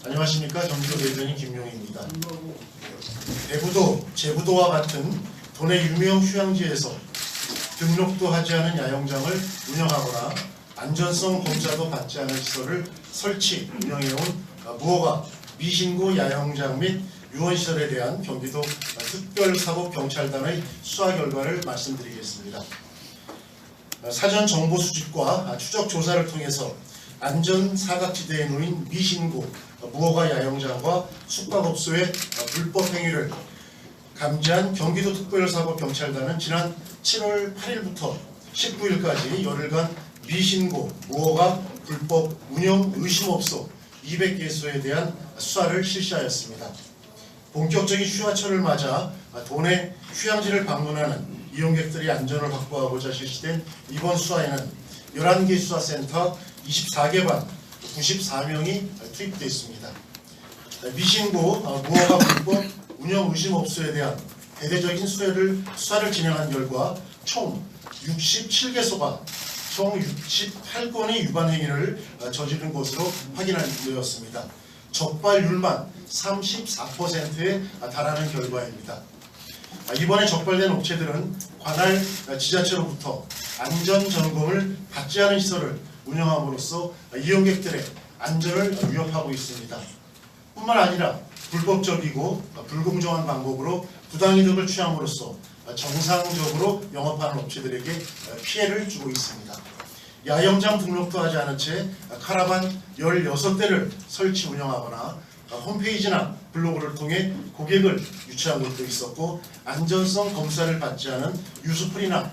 안녕하십니까. 경기도 대변인 김용희입니다. 대부도, 제부도와 같은 도내 유명 휴양지에서 등록도 하지 않은 야영장을 운영하거나 안전성 검사도 받지 않은 시설을 설치, 운영해온 무허가 미신고 야영장 및 유원시설에 대한 경기도 특별사법경찰단의 수사 결과를 말씀드리겠습니다. 사전 정보 수집과 추적 조사를 통해서 안전 사각지대에 놓인 미신고 무허가 야영장과 숙박업소의 불법 행위를 감지한 경기도 특별사법경찰단은 지난 7월 8일부터 19일까지 열흘간 미신고 무허가 불법 운영 의심업소 200개소에 대한 수사를 실시하였습니다. 본격적인 휴가철을 맞아 도내 휴양지를 방문하는 이용객들의 안전을 확보하고자 실시된 이번 수사에는 11개 수사센터 24개 반 94명이 투입되어 있습니다. 미신고 무허가 불법 운영 의심업소에 대한 대대적인 수사를 진행한 결과 총 67개소가 총 68건의 위반 행위를 저지른 것으로 확인되었습니다. 적발률만 34%에 달하는 결과입니다. 이번에 적발된 업체들은 관할 지자체로부터 안전점검을 받지 않은 시설을 운영함으로써 이용객들의 안전을 위협하고 있습니다. 뿐만 아니라 불법적이고 불공정한 방법으로 부당이득을 취함으로써 정상적으로 영업하는 업체들에게 피해를 주고 있습니다. 야영장 등록도 하지 않은 채 카라반 16대를 설치 운영하거나 홈페이지나 블로그를 통해 고객을 유치한 곳도 있었고 안전성 검사를 받지 않은 유수풀이나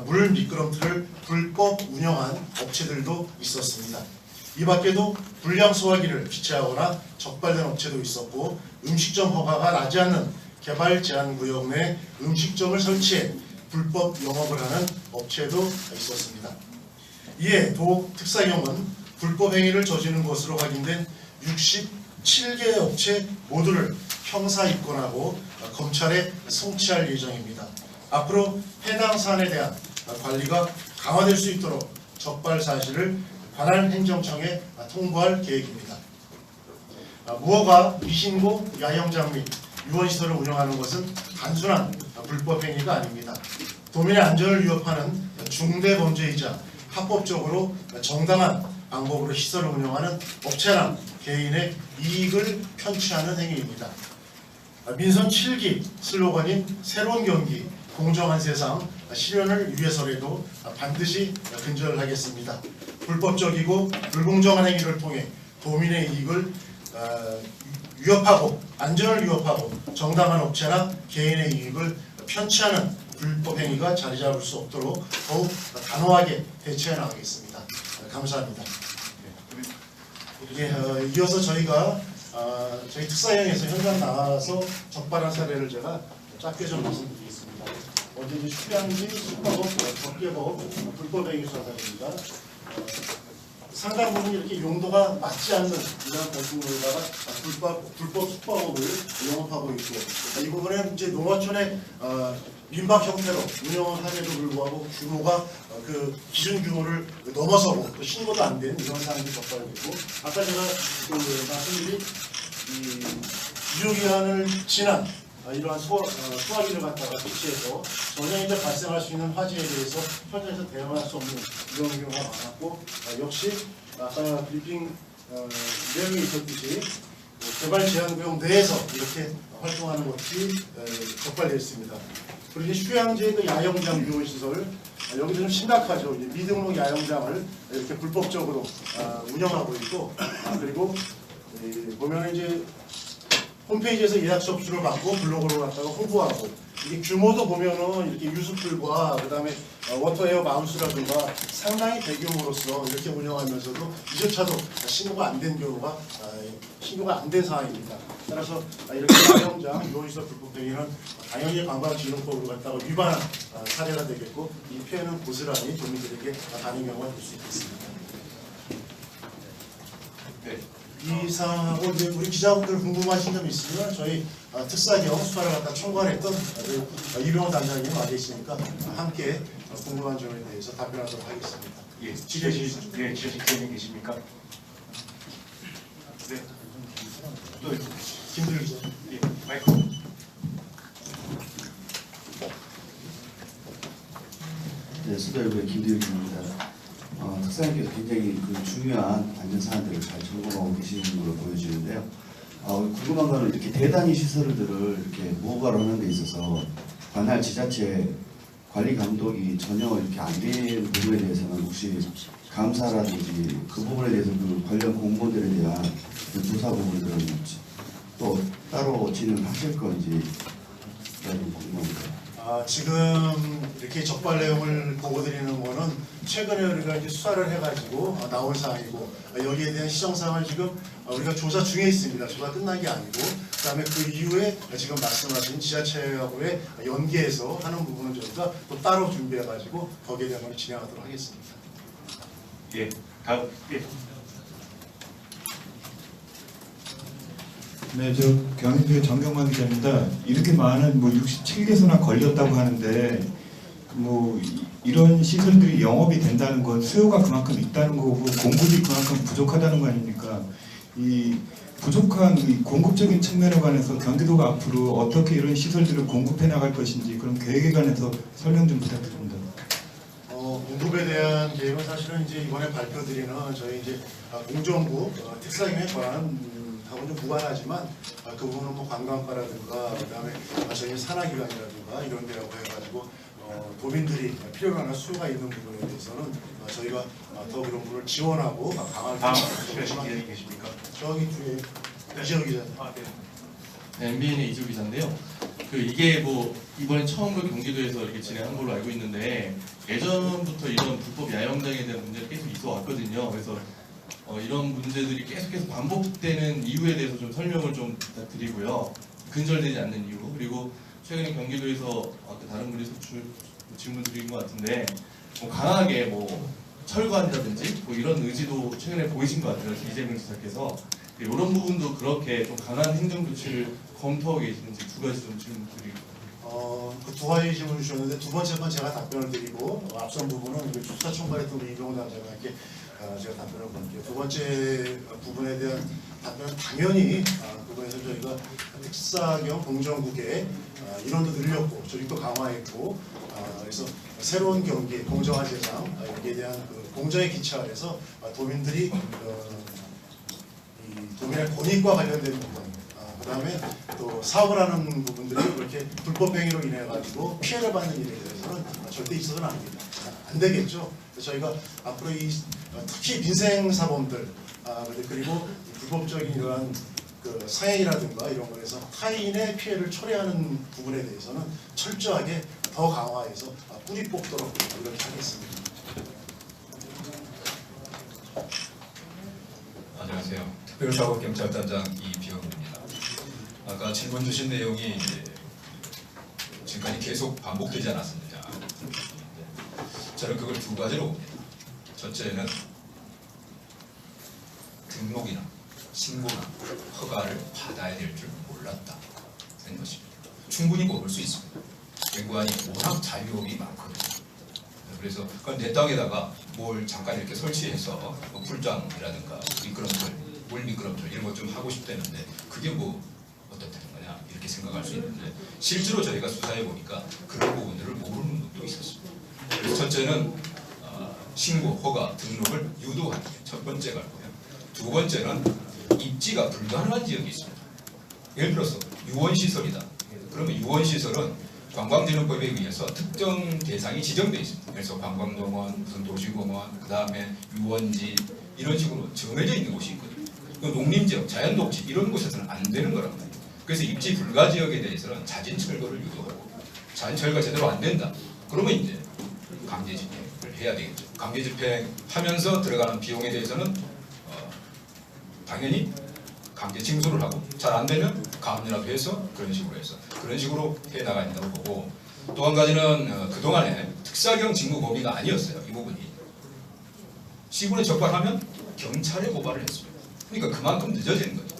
물 미끄럼틀을 불법 운영한 업체들도 있었습니다. 이 밖에도 불량 소화기를 비치하거나 적발된 업체도 있었고 음식점 허가가 나지 않는 개발 제한 구역 내 음식점을 설치해 불법 영업을 하는 업체도 있었습니다. 이에 도 특사경은 불법 행위를 저지른 것으로 확인된 67개 업체 모두를 형사 입건하고 검찰에 송치할 예정입니다. 앞으로 해당 사안에 대한 관리가 강화될 수 있도록 적발 사실을 관할 행정청에 통보할 계획입니다. 무허가 미신고 야영장 및 유원시설을 운영하는 것은 단순한 불법 행위가 아닙니다. 도민의 안전을 위협하는 중대범죄이자 합법적으로 정당한 방법으로 시설을 운영하는 업체나 개인의 이익을 편취하는 행위입니다. 민선 7기 슬로건인 새로운 경기, 공정한 세상 실현을 위해서라도 반드시 근절하겠습니다. 불법적이고 불공정한 행위를 통해 도민의 이익을 위협하고 안전을 위협하고 정당한 업체나 개인의 이익을 편취하는 불법 행위가 자리 잡을 수 없도록 더욱 단호하게 대처해 나가겠습니다. 감사합니다. 이어서 저희가 저희 특사형에서 현장 나와서 적발한 사례를 제가 짧게 좀 말씀드리겠습니다. 어제 휴양지, 숙박업, 접객업, 불법 행위 수사사입니다. 상당 부분 이렇게 용도가 맞지 않는 이런 대중으로다가 불법 숙박업을 영업하고 있고 이 부분은 이제 농어촌의 민박 형태로 운영을 함에도 불구하고 규모가 그 기준 규모를 넘어서고 또 신고도 안 된 이런 사항이 적발됐고 아까 제가 말씀드린 유효기한을 지난 이러한 소화기를 갖다가 비치해서 전혀 이제 발생할 수 있는 화재에 대해서 현장에서 대응할 수 없는 이런 경우가 많았고 역시 아까 브리핑 내용이 있었듯이 개발 제한구역 내에서 이렇게 활동하는 것이 적발되었습니다. 그리고 이제 휴양지의 그 야영장 유원시설 여기서 좀 심각하죠. 미등록 야영장을 이렇게 불법적으로 운영하고 있고 그리고 보면 이제 홈페이지에서 예약 접수를 받고 블로그로 갖다가 홍보하고 이게 규모도 보면은 이렇게 유수풀과 그다음에 워터에어 마운스라든가 상당히 대규모로서 이렇게 운영하면서도 이조차도 신고가 안 된 경우가 신고가 안 된 상황입니다. 따라서 이렇게 야영장 유원시설 불법 행위는 당연히 관광진흥법으로 갖다가 위반한 사례가 되겠고 이 피해는 고스란히 도민들에게 가는 경우가 될 수 있겠습니다. 네. 이 사항하고 이제 우리 기자분들 궁금하신 점 있으면 저희 특사경 수사를 갖다 총괄했던 이병호 단장님 와 계시니까 함께 궁금한 점에 대해서 답변하도록 하겠습니다. 예, 지뢰실 지뢰실 계십니까? 네. 또 김도영 기자. 예, 마이크. 네, 수도일보의 김도영입니다. 특사님께서 굉장히 그 중요한 안전 사안들을 잘 점검하고 계시는 걸로 보여지는데요. 궁금한 거는 이렇게 대단위 시설들을 이렇게 모발하는 데 있어서 관할 지자체 관리 감독이 전혀 이렇게 안 된 부분에 대해서는 혹시 감사라든지 그 부분에 대해서 그 관련 공무원들에 대한 그 조사 부분들은 또 따로 진행하실 건지 좀 궁금합니다. 지금 이렇게 적발 내용을 보고드리는 거는 최근에 우리가 이제 수사를 해가지고 나온 사항이고 여기에 대한 시정사항을 지금 우리가 조사 중에 있습니다. 조사 끝난 게 아니고 그다음에 그 이후에 지금 말씀하신 지자체하고의 연계해서 하는 부분은 저희가 또 따로 준비해가지고 거기에 대한 걸 진행하도록 하겠습니다. 예, 다음. 예. 네, 저 경희대 정경만 기자입니다. 이렇게 많은 뭐 67개소나 걸렸다고 하는데 뭐 이런 시설들이 영업이 된다는 건 수요가 그만큼 있다는 거고 공급이 그만큼 부족하다는 거 아닙니까? 이 부족한 이 공급적인 측면에 관해서 경기도가 앞으로 어떻게 이런 시설들을 공급해 나갈 것인지 그런 계획에 관해서 설명 좀 부탁드립니다. 공급에 대한 계획은 사실은 이제 이번에 발표드리는 저희 이제 공정부 특사경에 관한 하고는 좀 무관하지만 그 부분은 뭐 관광과라든가 그다음에 저희 산하기관이라든가 이런 데라고 해가지고 도민들이 필요로 하는 수요가 있는 부분에 대해서는 저희가 더 그런 부분을 지원하고 강하게 다음 하지만 시간이 계십니까? 저기 뒤에 이재호 기자. 네, MBN의 이주 기자인데요. 이게 뭐 이번에 처음으로 경기도에서 이렇게 진행한 걸로 알고 있는데 예전부터 이런 불법 야영장에 대한 문제가 계속 있어 왔거든요. 그래서 이런 문제들이 계속해서 반복되는 이유에 대해서 좀 설명을 좀 부탁드리고요. 근절되지 않는 이유, 그리고 최근에 경기도에서 아까 다른 분에서 질문 드린 것 같은데 뭐 강하게 뭐 철거한다든지 뭐 이런 의지도 최근에 보이신 것 같아요. 이재명 지사께서 이런 부분도 그렇게 좀 강한 행정 조치를 검토하고 계시는지 두 가지 좀 질문 드리고. 그 두 가지 질문 주셨는데 두 번째 건 제가 답변을 드리고 앞선 부분은 수사 총괄했던 우리 이병호 단장님께 제가 답변을 드릴게요. 두 번째 부분에 대한 답변은 당연히 그거에서 저희가 특사경 공정국의 인원도 늘렸고 조직도 강화했고 그래서 새로운 경기 공정한 세상 여기에 대한 그 공정의 기차 아래서 도민들이 이 도민의 권익과 관련된 부분 그다음에 또 사업을 하는 부분들이 그렇게 불법 행위로 인해 가지고 피해를 받는 일에 대해서는 절대 있어서는 안 되겠죠. 그래서 저희가 앞으로 특히 민생 사범들 그리고 불법적인 이러한 그 사행이라든가 이런 거에서 타인의 피해를 초래하는 부분에 대해서는 철저하게 더 강화해서 뿌리 뽑도록 이렇게 하겠습니다. 안녕하세요. 특별사법경찰단장 이병우입니다. 아까 질문 주신 내용이 이제 지금까지 계속 반복되지 않았습니다. 저는 그걸 두 가지로 봅니다. 첫째는 등록이나 신고나 허가를 받아야 될 줄 몰랐다 는 것입니다. 충분히 뽑을 수 있습니다. 외관이 워낙 자유업이 많거든요. 그래서 내 땅에다가 뭘 잠깐 이렇게 설치해서 뭐 풀장이라든가 미끄럼틀, 물 미끄럼틀 이런 것 좀 하고 싶다는데 그게 뭐 어떻다는 거냐 이렇게 생각할 수 있는데 실제로 저희가 수사해 보니까 그런 부분들을 모르는 분도 있었습니다. 그래서 첫째는 신고, 허가, 등록을 유도하는 게 첫 번째 갈고요. 두 번째는 입지가 불가능한 지역이 있습니다. 예를 들어서 유원시설이다. 그러면 유원시설은 관광진흥법에 의해서 특정 대상이 지정되어 있습니다. 그래서 관광동원, 무슨 도시공원, 그 다음에 유원지 이런 식으로 정해져 있는 곳이 있거든요. 농림지역, 자연독지 이런 곳에서는 안 되는 거란 말이에요. 그래서 입지 불가 지역에 대해서는 자진 철거를 유도하고 자진 철거가 제대로 안 된다. 그러면 이제 강제 집행을 해야 되겠죠. 강제 집행하면서 들어가는 비용에 대해서는 당연히 강제 징수를 하고 잘 안 되면 감리라도 해서 그런 식으로 해 나가야 된다고 보고 또 한 가지는 그동안에 특사경 직무 범위가 아니었어요. 이 부분이 시군에 적발하면 경찰에 고발을 했습니다. 그러니까 그만큼 늦어지는 거죠.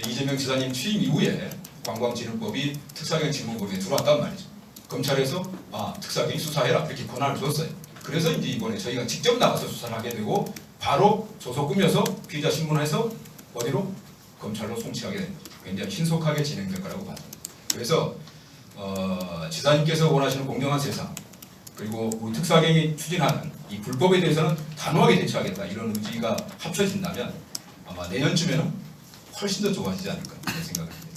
이재명 지사님 취임 이후에 관광진흥법이 특사경 직무 범위에 들어왔단 말이죠. 검찰에서 특사경이 수사해라 이렇게 권한을 줬어요. 그래서 이제 이번에 저희가 직접 나가서 수사를 하게 되고 바로 조서 꾸며서 피의자 신문해서 어디로? 검찰로 송치하게 된 거죠. 굉장히 신속하게 진행될 거라고 봅니다. 그래서 지사님께서 원하시는 공정한 세상, 그리고 우리 특사경이 추진하는 이 불법에 대해서는 단호하게 대처하겠다, 이런 의지가 합쳐진다면 아마 내년쯤에는 훨씬 더 좋아지지 않을까 이런 생각을 합니다.